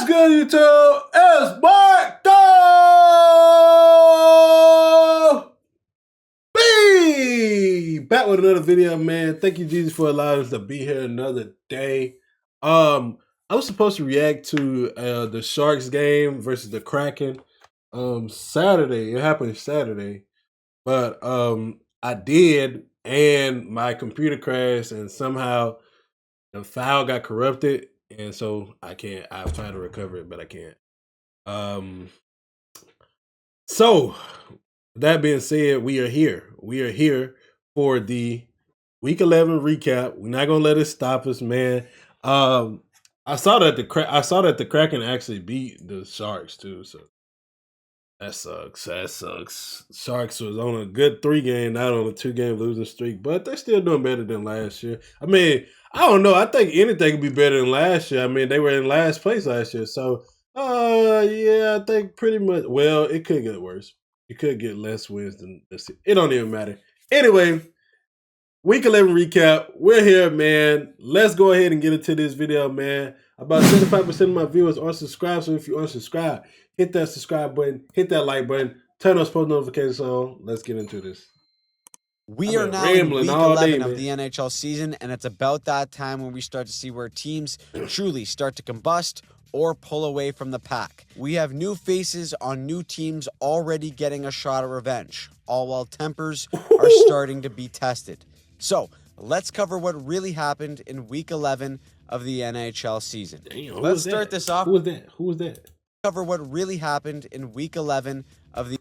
good, YouTube? It's Marco B back with another video, man. Thank you, Jesus, for allowing us to be here another day. I was supposed to react to the Sharks game versus the Kraken Saturday. It happened Saturday, but I did, and my computer crashed, and somehow the file got corrupted, and so I can't. I've tried to recover it, but I can't. So that being said, we are here. We are here for the Week 11 recap. We're not gonna let it stop us, man. I saw that the Kraken actually beat the Sharks too. So that sucks. That sucks. Sharks was on a good 3-game, not on a 2-game losing streak, but they're still doing better than last year. I mean, I don't know. I think anything could be better than last year. I mean, they were in last place last year, so yeah, I think pretty much. Well, it could get worse. It could get less wins than this. It don't even matter. Anyway, Week 11 recap. We're here, man. Let's go ahead and get into this video, man. About 75% of my viewers are subscribed, so if you aren't subscribed, hit that subscribe button, hit that like button, turn those post notifications on. Let's get into this. We are now in Week 11 of the NHL season, and it's about that time when we start to see where teams truly start to combust or pull away from the pack. We have new faces on new teams already getting a shot at revenge, all while tempers are starting to be tested. So, let's cover what really happened in Week 11 of the NHL season. Damn, let's start this off. Who was that? Who was that? Cover what really happened in Week 11 of the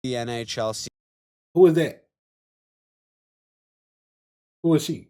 NHL season. Who was that? Who was she?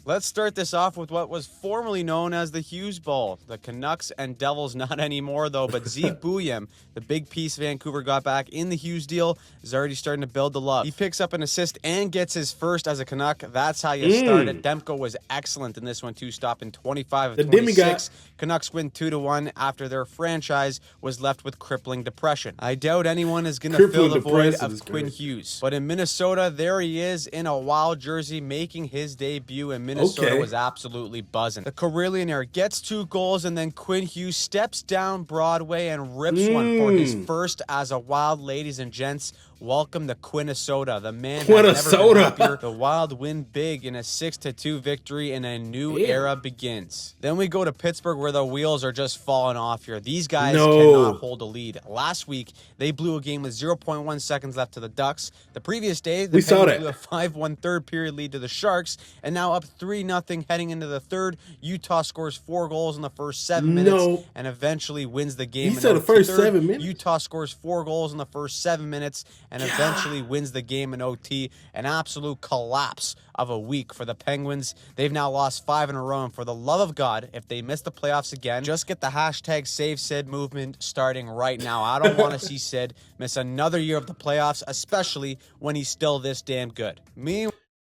Let's start this off with what was formerly known as the Hughes Bowl. The Canucks and Devils, not anymore though, but Zeke Bouyem, the big piece Vancouver got back in the Hughes deal, is already starting to build the love. He picks up an assist and gets his first as a Canuck. That's how you start it. Demko was excellent in this one too, stopping 25 of 26. Canucks win 2-1 after their franchise was left with crippling depression. I doubt anyone is going to fill the void of Quinn Hughes. But in Minnesota, there he is in a wild jersey making his debut, and Minnesota was absolutely buzzing. The Carillionaire gets 2 goals, and then Quinn Hughes steps down Broadway and rips one for his first as a Wild. Ladies and gents, welcome to Quinnesota. The man has never been happier. The Wild win big in a 6-2 victory, and a new era begins. Then we go to Pittsburgh, where the wheels are just falling off here. These guys cannot hold a lead. Last week, they blew a game with 0.1 seconds left to the Ducks. The previous day, the Penguins blew a 5-1 third period lead to the Sharks, and now up 3-0 heading into the third. Utah scores 4 goals in the first 7 minutes and eventually wins the game. You said the first 7 minutes? Utah scores 4 goals in the first 7 minutes and eventually wins the game in OT. An absolute collapse of a week for the Penguins. They've now lost 5 in a row, and for the love of God, if they miss the playoffs again, just get the hashtag Save Sid movement starting right now. I don't want to see Sid miss another year of the playoffs, especially when he's still this damn good.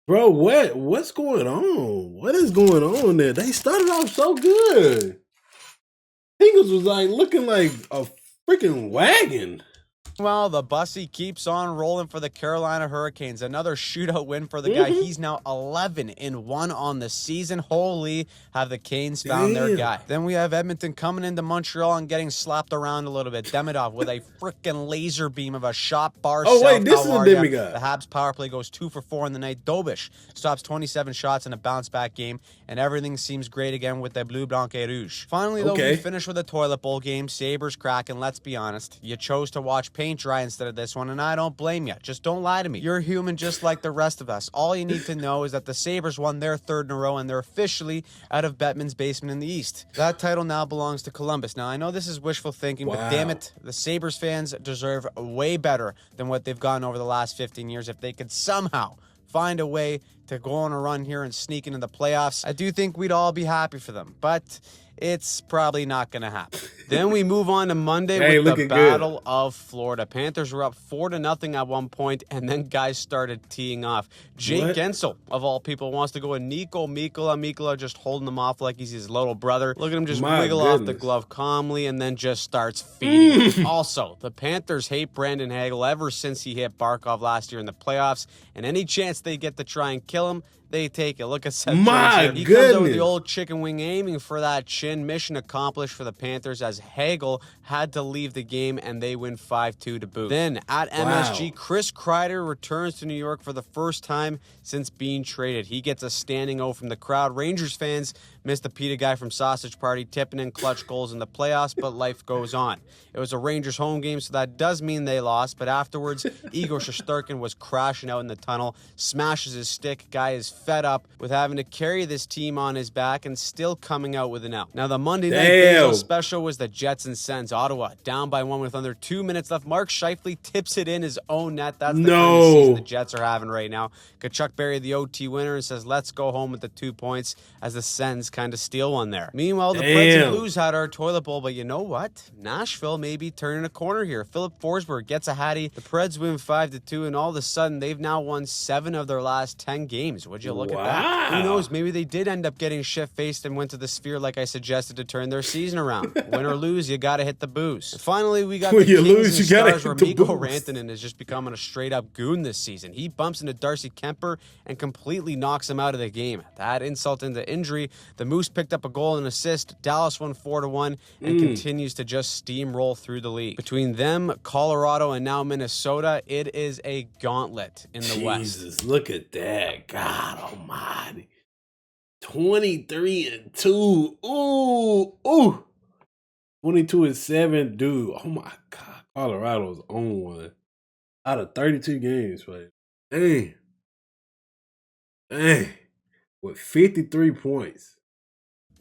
Bro, what's going on? What is going on there? They started off so good. Penguins was like looking like a freaking wagon. Well, the bussy keeps on rolling for the Carolina Hurricanes. Another shootout win for the guy. He's now 11-1 on the season. Holy, have the Canes found their guy. Then we have Edmonton coming into Montreal and getting slapped around a little bit. Demidov with a freaking laser beam of a shot bar. Oh, wait, this is a demigod. The Habs power play goes 2 for 4 in the night. Dobish stops 27 shots in a bounce-back game, and everything seems great again with the Bleu, Blanc, et Rouge. Finally, though, we finish with a toilet bowl game. Sabres, Kraken, let's be honest. You chose to watch paint dry instead of this one, and I don't blame you. Just don't lie to me. You're human just like the rest of us. All you need to know is that the Sabres won their 3rd in a row, and they're officially out of Bettman's basement in the East. That title now belongs to Columbus. Now, I know this is wishful thinking, but damn it, the Sabres fans deserve way better than what they've gotten over the last 15 years. If they could somehow find a way to go on a run here and sneak into the playoffs, I do think we'd all be happy for them. But it's probably not going to happen. Then we move on to Monday with the Battle of Florida. Panthers were up 4-0 at one point, and then guys started teeing off. Jake Gensel, of all people, wants to go with Nico Mikkola. Mikkola just holding him off like he's his little brother. Look at him just wiggle off the glove calmly and then just starts feeding him. Also, the Panthers hate Brandon Hagel ever since he hit Barkov last year in the playoffs, and any chance they get to try and kill him, They take it. Look at Seth My Jones here. He comes out with the goodness. old chicken wing, aiming for that chin. Mission accomplished for the Panthers as Hagel had to leave the game, and they win 5-2 to boot. Then at MSG, Wow. Chris Kreider returns to New York for the first time since being traded. He gets a standing O from the crowd. Rangers fans missed the PETA guy from Sausage Party tipping in clutch goals in the playoffs, but life goes on. It was a Rangers home game, so that does mean they lost, but afterwards, Igor Shesterkin was crashing out in the tunnel, smashes his stick. Guy is fed up with having to carry this team on his back and still coming out with an L. Now, the Monday Night Baseball special was the Jets and Sens. Ottawa down by 1 with under 2 minutes left. Mark Scheifele tips it in his own net. That's the kind of season the Jets are having right now. Kachuk buried the OT winner and says, let's go home with the 2 points as the Sens kind of steal one there. Meanwhile, the Preds and Blues had our toilet bowl, but you know what? Nashville may be turning a corner here. Philip Forsberg gets a hattie. The Preds win 5-2, and all of a sudden, they've now won 7 of their last 10 games. Would you look at that? Who knows? Maybe they did end up getting shit-faced and went to the Sphere like I suggested to turn their season around. Win or lose, you got to hit the booze. And finally, we got the Kings and Stars where Mikko Rantanen is just becoming a straight-up goon this season. He bumps into Darcy Kemper and completely knocks him out of the game. That insult into injury, the Moose picked up a goal and assist. Dallas won 4-1 and continues to just steamroll through the league. Between them, Colorado, and now Minnesota, it is a gauntlet in the West. Jesus, look at that. God almighty. 23-2. Ooh. 22-7, dude. Oh my God. Colorado's on one out of 32 games played. Dang. With 53 points.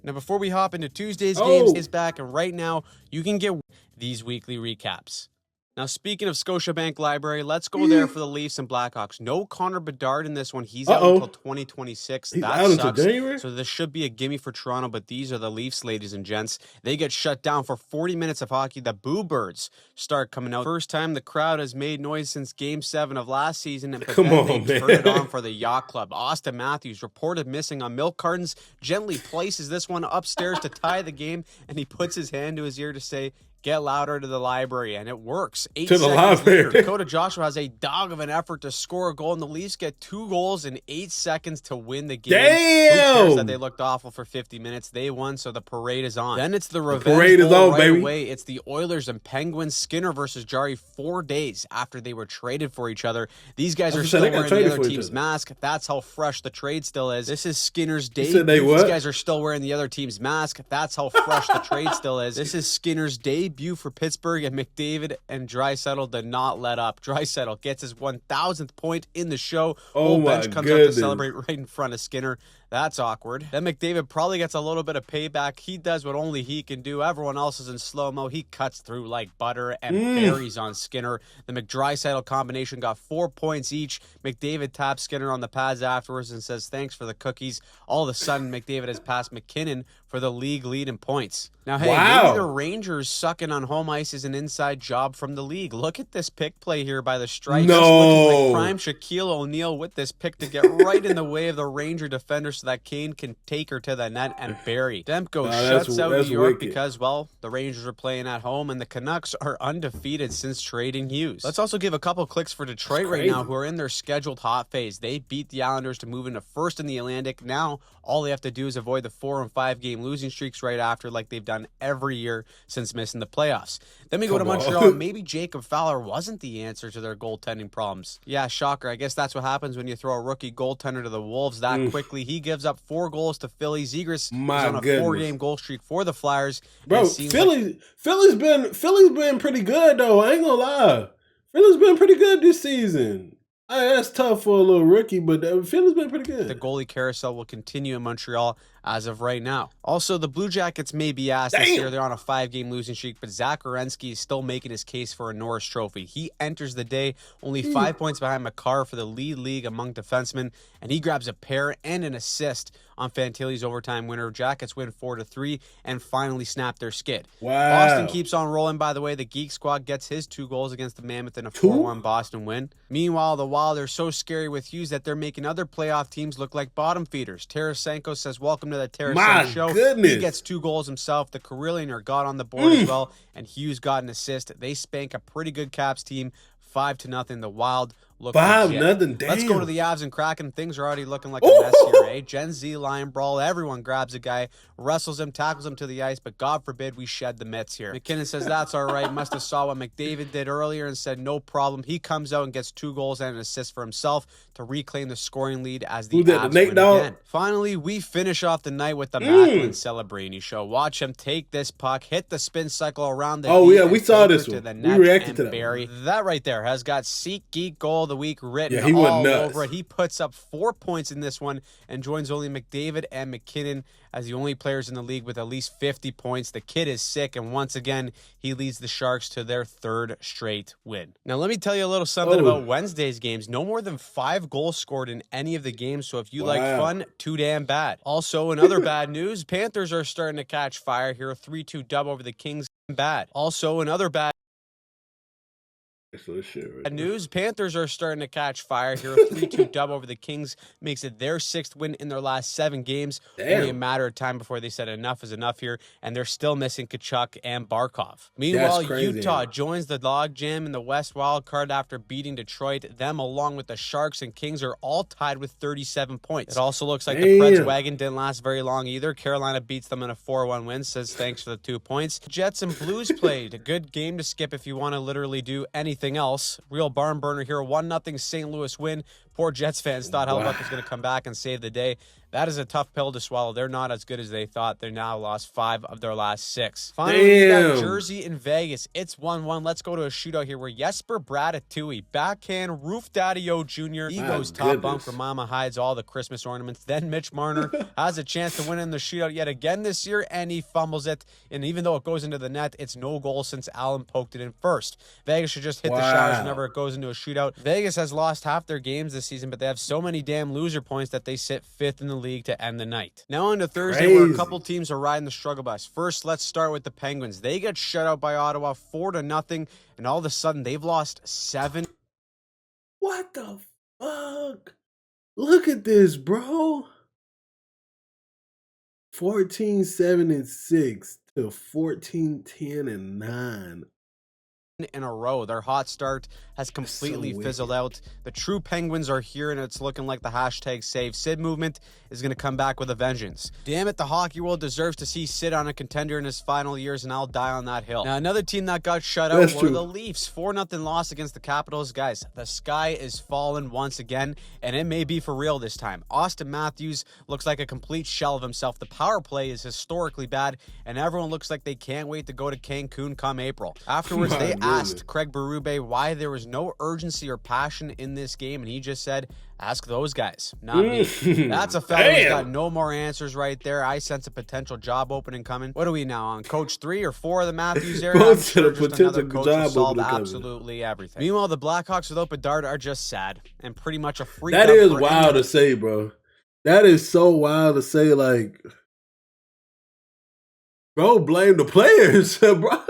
Now, before we hop into Tuesday's games, is back, and right now you can get these weekly recaps. Now, speaking of Scotiabank Library, let's go there for the Leafs and Blackhawks. No Connor Bedard in this one. He's out until 2026. He's that out sucks. Until January? So this should be a gimme for Toronto, but these are the Leafs, ladies and gents. They get shut down for 40 minutes of hockey. The Boo Birds start coming out. First time the crowd has made noise since Game 7 of last season, but then they turn it on for the Yacht Club. Austin Matthews, reported missing on milk cartons, gently places this one upstairs to tie the game, and he puts his hand to his ear to say, get louder to the library, and it works. 8 seconds later, Dakota Joshua has a dog of an effort to score a goal, and the Leafs get 2 goals in 8 seconds to win the game. Damn! Who cares that they looked awful for 50 minutes? They won, so the parade is on. Then it's the revenge parade is on, right baby. away. It's the Oilers and Penguins. Skinner versus Jari 4 days after they were traded for each other. These guys are still wearing the other team's mask. That's how fresh the trade still is. This is Skinner's debut. These guys are still wearing the other team's mask. That's how fresh the trade still is. This is Skinner's debut for Pittsburgh, and McDavid and Draisaitl did not let up. Draisaitl gets his 1,000th point in the show. Whole bench comes out to celebrate right in front of Skinner. That's awkward. Then McDavid probably gets a little bit of payback. He does what only he can do. Everyone else is in slow-mo. He cuts through like butter and buries on Skinner. The McDraisaitl combination got 4 points each. McDavid taps Skinner on the pads afterwards and says, thanks for the cookies. All of a sudden, McDavid has passed McKinnon for the league lead in points. Now, hey, maybe the Rangers sucking on home ice is an inside job from the league. Look at this pick play here by the Stripes. Looking like prime Shaquille O'Neal with this pick to get right in the way of the Ranger defender so that Kane can take her to the net and bury. Demko shuts out New York because, well, the Rangers are playing at home and the Canucks are undefeated since trading Hughes. Let's also give a couple clicks for Detroit right now, who are in their scheduled hot phase. They beat the Islanders to move into first in the Atlantic. Now, all they have to do is avoid the 4 and 5 game losing streaks right after, like they've done every year since missing the playoffs. Then we go to Montreal, and maybe Jacob Fowler wasn't the answer to their goaltending problems. Yeah, shocker. I guess that's what happens when you throw a rookie goaltender to the Wolves that quickly. He gives up 4 goals to Philly. Zegras is on a 4-game goal streak for the Flyers. Bro, Philly's been pretty good though. I ain't gonna lie. Philly's been pretty good this season. That's tough for a little rookie, but Philly's been pretty good. The goalie carousel will continue in Montreal as of right now. Also, the Blue Jackets may be asked this year. They're on a 5-game losing streak, but Zach Werenski is still making his case for a Norris Trophy. He enters the day only 5 points behind Makar for the league among defensemen, and he grabs a pair and an assist on Fantilli's overtime winner. Jackets win 4-3 and finally snap their skid. Wow. Boston keeps on rolling, by the way. The Geek Squad gets his 2 goals against the Mammoth in a 4-1 Boston win. Meanwhile, the Wild are so scary with Hughes that they're making other playoff teams look like bottom feeders. Tarasenko says, welcome to the Tarasenko show. Goodness. He gets 2 goals himself. The Karelianer got on the board as well, and Hughes got an assist. They spank a pretty good Caps team 5-0. The Wild look 5-0. legit. Damn. Let's go to the Avs and Kraken. Things are already looking like a Ooh. mess here, eh? Gen Z line brawl. Everyone grabs a guy, wrestles him, tackles him to the ice, but God forbid we shed the mitts here. McKinnon says that's all right. Must have saw what McDavid did earlier and said no problem. He comes out and gets 2 goals and an assist for himself to reclaim the scoring lead as the Avs win again. Finally, we finish off the night with the Macklin Celebrini show. Watch him take this puck, hit the spin cycle around the D, we saw this one. We reacted to that. Barry. That right there has got SeatGeek Goal of the Week written he went all nuts. over it. He puts up 4 points in this one and joins only McDavid and McKinnon as the only players in the league with at least 50 points. The kid is sick, and once again, he leads the Sharks to their 3rd straight win. Now, let me tell you a little something about Wednesday's games. No more than 5 goals scored in any of the games, so if you like fun, too damn bad. Also, in other bad news, Panthers are starting to catch fire here. 3-2 dub over the Kings. Bad. Also, in other bad news, Panthers are starting to catch fire here. 3-2 dub over the Kings makes it their 6th win in their last 7 games. Only a matter of time before they said enough is enough here, and they're still missing Kachuk and Barkov. Meanwhile, Utah joins the logjam in the West wild card after beating Detroit. Them, along with the Sharks and Kings, are all tied with 37 points. It also looks like the Preds wagon didn't last very long either. Carolina beats them in a 4-1 win, says thanks for the 2 points. Jets and Blues played. A good game to skip if you want to literally do anything else. Real barn burner here. 1-0 St. Louis win. Poor Jets fans thought Hellebuyck was going to come back and save the day. That is a tough pill to swallow. They're not as good as they thought. They're now lost 5 of their last 6. Finally, we got Jersey and Vegas. It's 1-1. Let's go to a shootout here where Jesper Bradatui, backhand, Roof Daddy-O Jr. Ego's top bunk where Mama hides all the Christmas ornaments. Then Mitch Marner has a chance to win in the shootout yet again this year, and he fumbles it. And even though it goes into the net, it's no goal since Allen poked it in first. Vegas should just hit the showers whenever it goes into a shootout. Vegas has lost half their games this season, but they have so many damn loser points that they sit 5th in the league to end the night. Now on to Thursday, where a couple teams are riding the struggle bus. First, let's start with the Penguins. They get shut out by Ottawa 4-0, and all of a sudden they've lost 7. What the fuck? Look at this, bro. 14-7-6 to 14-10-9. In a row. Their hot start has completely fizzled out. The true Penguins are here, and it's looking like the hashtag Save Sid movement is going to come back with a vengeance. Damn it, the hockey world deserves to see Sid on a contender in his final years, and I'll die on that hill. Now, another team that got shut out were the Leafs. 4-0 loss against the Capitals. Guys, the sky is falling once again, and it may be for real this time. Austin Matthews looks like a complete shell of himself. The power play is historically bad, and everyone looks like they can't wait to go to Cancun come April. Afterwards, they asked Craig Berube why there was no urgency or passion in this game, and he just said, ask those guys, not me. That's a fella who's got no more answers right there. I sense a potential job opening coming. What are we now on, coach 3 or 4 of the Matthews area? I'm sure just another coach will solve absolutely everything. Meanwhile, the Blackhawks without Bedard are just sad and pretty much a freak. That is wild to say, bro. That is so wild to say, like, bro, blame the players, bro.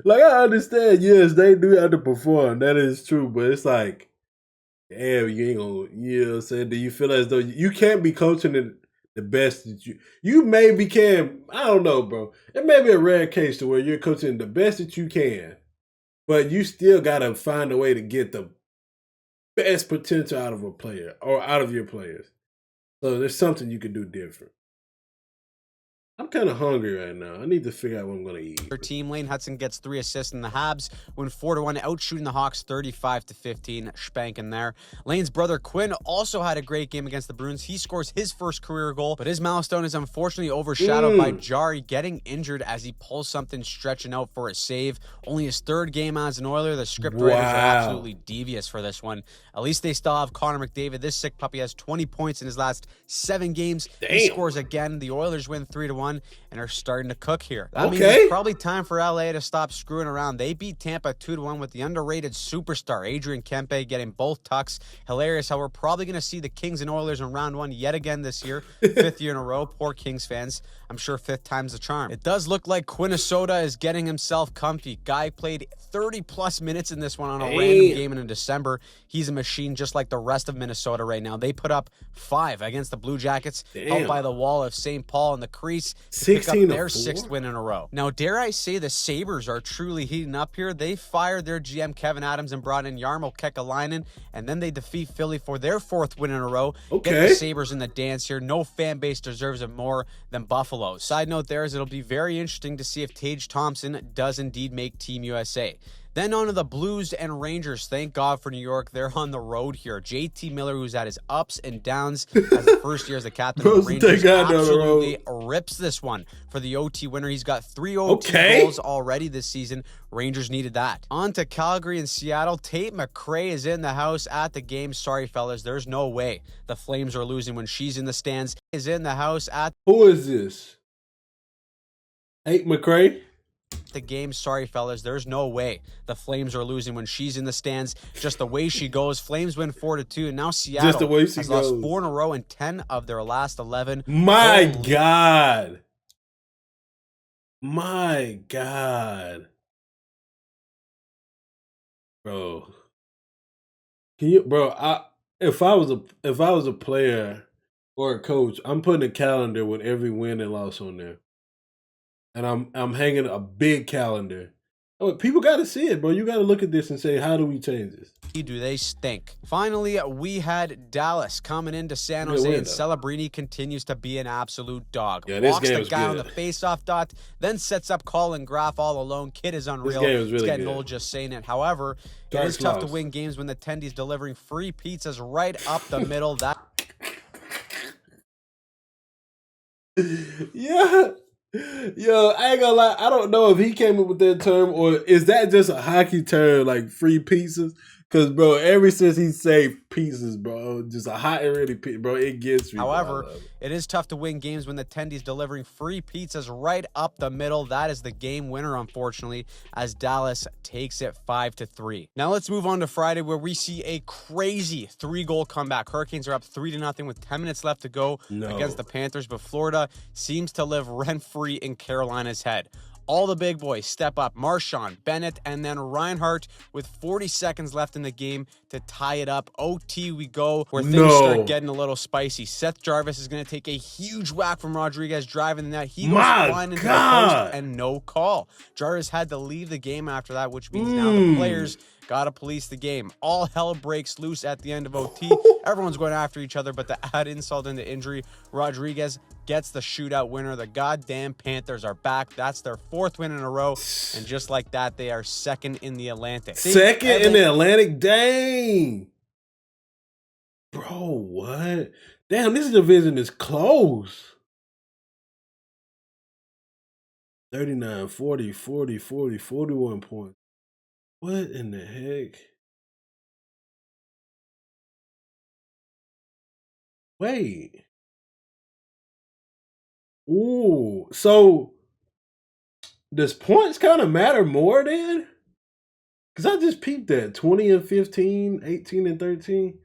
Like, I understand, yes, they do underperform. That is true, but it's like, damn, you ain't gonna, you know what I'm saying? Do you feel as though you can't be coaching the best that you maybe can? I don't know, bro. It may be a rare case to where you're coaching the best that you can, but you still gotta find a way to get the best potential out of a player or out of your players. So there's something you can do different. I'm kind of hungry right now. I need to figure out what I'm going to eat. Their team, Lane Hudson gets 3 assists in the Habs, win 4-1, outshooting the Hawks 35-15, spanking there. Lane's brother Quinn also had a great game against the Bruins. He scores his first career goal, but his milestone is unfortunately overshadowed by Jari getting injured as he pulls something stretching out for a save. Only his 3rd game as an Oiler. The script writers are absolutely devious for this one. At least they still have Connor McDavid. This sick puppy has 20 points in his last 7 games. He scores again. The Oilers win 3-1. And are starting to cook here. That means it's probably time for LA to stop screwing around. They beat Tampa 2-1 with the underrated superstar Adrian Kempe getting both tucks. Hilarious how we're probably going to see the Kings and Oilers in round 1 yet again this year. 5th year in a row. Poor Kings fans. I'm sure 5th time's the charm. It does look like Quinnesota is getting himself comfy. Guy played 30-plus minutes in this one on a random game in December. He's a machine just like the rest of Minnesota right now. They put up 5 against the Blue Jackets out by the wall of St. Paul in the crease. to pick up 16 to their 4? sixth win in a row. Now, dare I say the Sabres are truly heating up here. They fired their GM Kevin Adams and brought in Jarmo Kekalainen, and then they defeat Philly for their fourth win in a row. Okay. Get the Sabres in the dance here. No fan base deserves it more than Buffalo. Side note there is it'll be very interesting to see if Tage Thompson does indeed make Team USA. Then on to the Blues and Rangers. Thank God for New York. They're on the road here. JT Miller, who's had his ups and downs as the first year as the captain of the Rangers, absolutely rips this one for the OT winner. He's got 3 OT goals already this season. Rangers needed that. On to Calgary and Seattle. Tate McRae is in the house at the game. Sorry, fellas. There's no way the Flames are losing when she's in the stands. Is in the house at... Who is this? Tate McRae? The game. Sorry, fellas. There's no way the Flames are losing when she's in the stands. Just the way she goes. Flames win 4-2, and now Seattle just the way she has goes. lost 4 in a row and 10 of their last 11. My God. My God. Bro. Can you, bro, if I was a player or a coach, I'm putting a calendar with every win and loss on there. And I'm hanging a big calendar. Oh, people got to see it, bro. You got to look at this and say, how do we change this? Do they stink? Finally, we had Dallas coming into San Jose, and Celebrini continues to be an absolute dog. Yeah, this Walks game the guy good. on the face-off dot, then sets up Colin Graff all alone. Kid is unreal. This game is really it's getting good. old just saying it. However, it is tough to win games when the Tendy's delivering free pizzas right up the middle. That yeah. Yo, I ain't gonna lie. I don't know if he came up with that term or is that just a hockey term, like free pizzas? Because, bro, ever since he said pizzas, bro, just a hot and ready pizza, bro, it gets me. However, it is tough to win games when the Tendy's delivering free pizzas right up the middle. That is the game winner, unfortunately, as Dallas takes it 5-3. Now let's move on to Friday, where we see a crazy 3-goal comeback. Hurricanes are up 3-0 with 10 minutes left to go against the Panthers, but Florida seems to live rent-free in Carolina's head. All the big boys step up. Marchand, Bennett, and then Reinhart with 40 seconds left in the game to tie it up. OT we go, where things start getting a little spicy. Seth Jarvis is going to take a huge whack from Rodriguez driving the net. He goes flying into the post and no call. Jarvis had to leave the game after that, which means now the players got to police the game. All hell breaks loose at the end of OT. Everyone's going after each other, but to add insult into injury, Rodriguez gets the shootout winner. The goddamn Panthers are back. That's their 4th win in a row. And just like that, they are second in the Atlantic. Second in the Atlantic? Dang. Bro, what? Damn, this division is close. 39, 40, 40, 40, 41 points. What in the heck? Wait. Ooh, so does points kind of matter more then? Because I just peeped that 20 and 15, 18 and 13.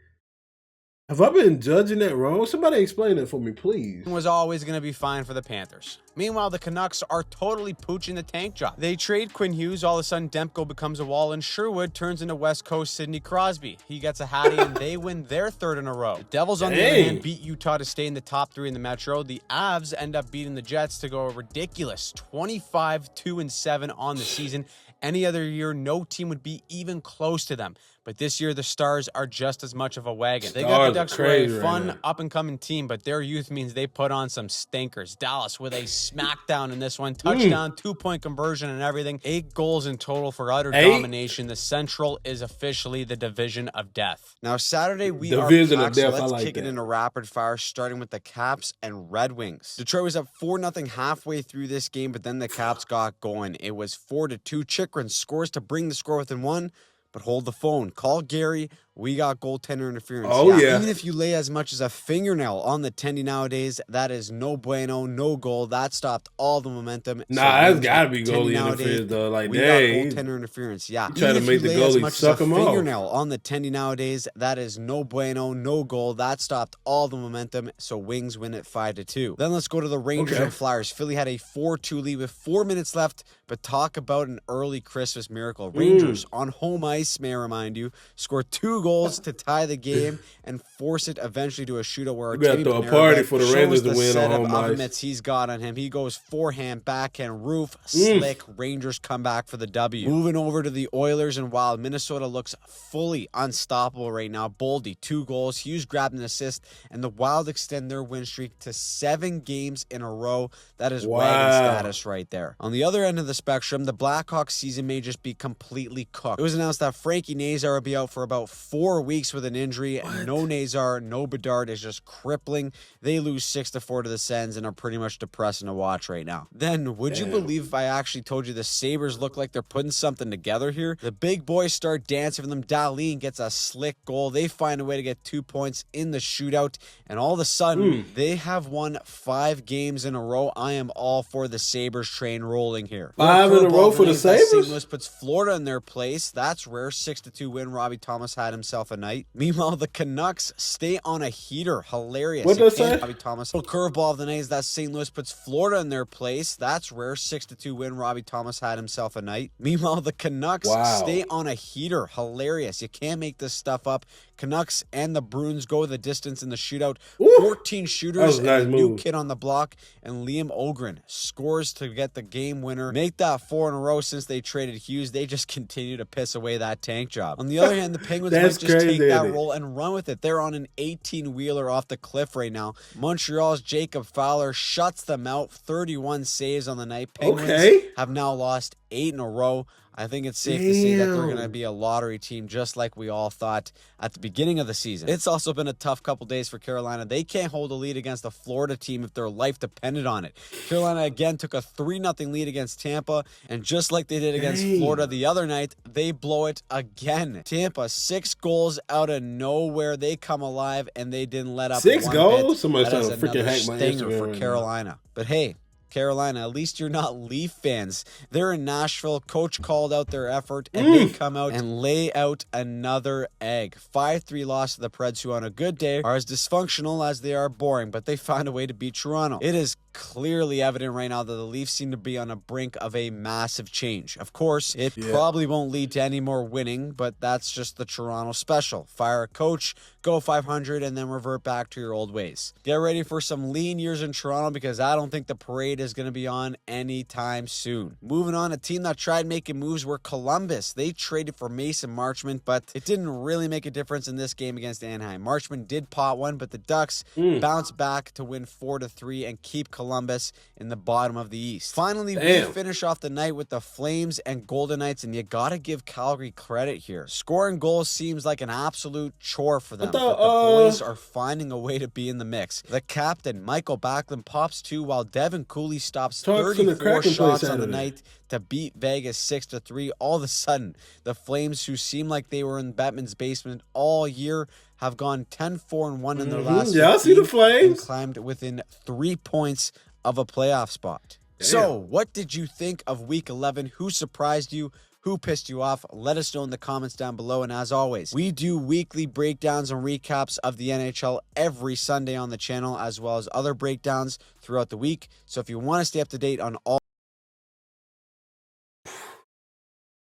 Have I been judging that wrong? Somebody explain that for me, please. Was always going to be fine for the Panthers. Meanwhile, the Canucks are totally pooching the tank job. They trade Quinn Hughes. All of a sudden, Demko becomes a wall, and Sherwood turns into West Coast Sidney Crosby. He gets a hattie, and they win their 3rd in a row. The Devils, on the other hand, beat Utah to stay in the top 3 in the Metro. The Avs end up beating the Jets to go a ridiculous 25-2-7 on the season. Any other year, no team would be even close to them. But this year, the Stars are just as much of a wagon. They got the Ducks who are a fun, up-and-coming team, but their youth means they put on some stinkers. Dallas with a smackdown in this one. Touchdown, 2-point conversion and everything. 8 goals in total for utter domination. The Central is officially the division of death. Now, Saturday, we are packed, so let's kick it into rapid fire, starting with the Caps and Red Wings. Detroit was up 4-0 halfway through this game, but then the Caps got going. It was 4-2. Chychrun scores to bring the score within 1. But hold the phone. Call Gary. We got goaltender interference. Oh, yeah. Even if you lay as much as a fingernail on the Tendy nowadays, that is no bueno, no goal. That stopped all the momentum. Nah, that's got to be goalie interference, though. Like, we got goaltender interference. Yeah. You try to make the goalie suck him off. Fingernail on the Tendy nowadays, that is no bueno, no goal. That stopped all the momentum. So Wings win it 5-2. Then let's go to the Rangers and Flyers. Philly had a 4-2 lead with 4 minutes left, but talk about an early Christmas miracle. Rangers on home ice, may I remind you, scored 2 2 goals to tie the game and force it eventually to a shootout where You gotta Artemi throw a party Panarin for the Rangers to the win on set of home ice. mitts he's got on him. He goes forehand, backhand, roof, slick. Rangers come back for the W. Moving over to the Oilers and Wild, Minnesota looks fully unstoppable right now. Boldy, 2 goals. Hughes grabbed an assist, and the Wild extend their win streak to 7 games in a row. That is wagon status right there. On the other end of the spectrum, the Blackhawks season may just be completely cooked. It was announced that Frankie Nazar will be out for about 4 weeks with an injury. And no Nazar, no Bedard is just crippling. They lose 6-4 to the Sens and are pretty much depressing to watch right now. Then, would you believe if I actually told you the Sabres look like they're putting something together here? The big boys start dancing for them. Dahlin gets a slick goal. They find a way to get 2 points in the shootout, and all of a sudden, they have won 5 games in a row. I am all for the Sabres train rolling here. 5 in a row for the Sabres? St. Louis puts Florida in their place. That's rare. 6-2 win. Robbie Thomas had himself a night. Meanwhile, the Canucks stay on a heater. Hilarious. What does that say? Robbie Thomas. Little curveball of the night is that St. Louis puts Florida in their place. That's rare. 6-2 win. Robbie Thomas had himself a night. Meanwhile, the Canucks stay on a heater. Hilarious. You can't make this stuff up. Canucks and the Bruins go the distance in the shootout. 14 shooters and a new kid on the block, and Liam Ogren scores to get the game winner. Make that 4 in a row since they traded Hughes. They just continue to piss away that tank job. On the other hand, the Penguins might just take that role and run with it. They're on an 18-wheeler off the cliff right now. Montreal's Jacob Fowler shuts them out. 31 saves on the night. Penguins have now lost 8 in a row. I think it's safe to say that they're going to be a lottery team just like we all thought at the beginning of the season. It's also been a tough couple days for Carolina. They can't hold a lead against the Florida team if their life depended on it. Carolina again took a 3-0 lead against Tampa, and just like they did against Florida the other night, they blow it again. Tampa, 6 goals out of nowhere. They come alive, and they didn't let up 6 goals? Somebody's trying to freaking hack my Instagram for Carolina. But hey, Carolina, at least you're not Leaf fans. They're in Nashville. Coach called out their effort, and they come out and lay out another egg. 5-3 loss to the Preds, who on a good day are as dysfunctional as they are boring, but they found a way to beat Toronto. It is clearly evident right now that the Leafs seem to be on the brink of a massive change. Of course, it probably won't lead to any more winning, but that's just the Toronto special. Fire a coach, go 500, and then revert back to your old ways. Get ready for some lean years in Toronto, because I don't think the parade is going to be on anytime soon. Moving on, a team that tried making moves were Columbus. They traded for Mason Marchment, but it didn't really make a difference in this game against Anaheim. Marchment did pot one, but the Ducks bounced back to win 4-3 and keep Columbus in the bottom of the East. Finally, we finish off the night with the Flames and Golden Knights, and you gotta give Calgary credit here. Scoring goals seems like an absolute chore for them, but the boys are finding a way to be in the mix. The captain, Michael Backlund, pops 2, while Devin Cooley stops 34 shots on the night to beat Vegas 6-3. All of a sudden, the Flames, who seem like they were in Batman's basement all year, have gone 10-4-1 in their last 15 I see the Flames, and climbed within 3 points of a playoff spot. So, what did you think of Week 11? Who surprised you? Who pissed you off? Let us know in the comments down below. And as always, we do weekly breakdowns and recaps of the NHL every Sunday on the channel, as well as other breakdowns throughout the week. So if you want to stay up to date on all...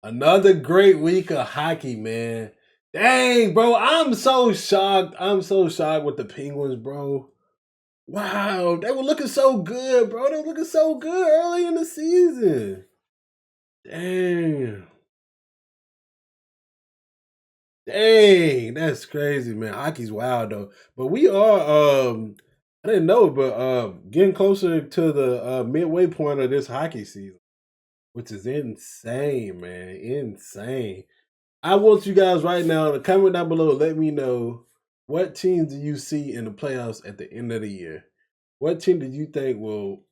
Another great week of hockey, man. Dang, bro, I'm so shocked. I'm so shocked with the Penguins, bro. Wow, they were looking so good, bro. They were looking so good early in the season. Damn. Dang, that's crazy, man. Hockey's wild, though. But we are, I didn't know, but getting closer to the midway point of this hockey season, which is insane, man. Insane. I want you guys right now to comment down below. Let me know, what teams do you see in the playoffs at the end of the year? What team do you think will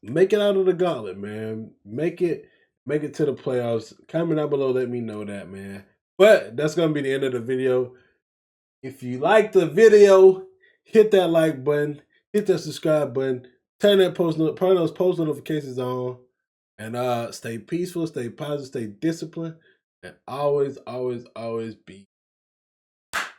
make it out of the gauntlet, man? Make it to the playoffs. Comment down below. Let me know that, man. But that's going to be the end of the video. If you like the video, hit that like button. Hit that subscribe button. Turn those post notifications on. And stay peaceful, stay positive, stay disciplined, and always, always, always be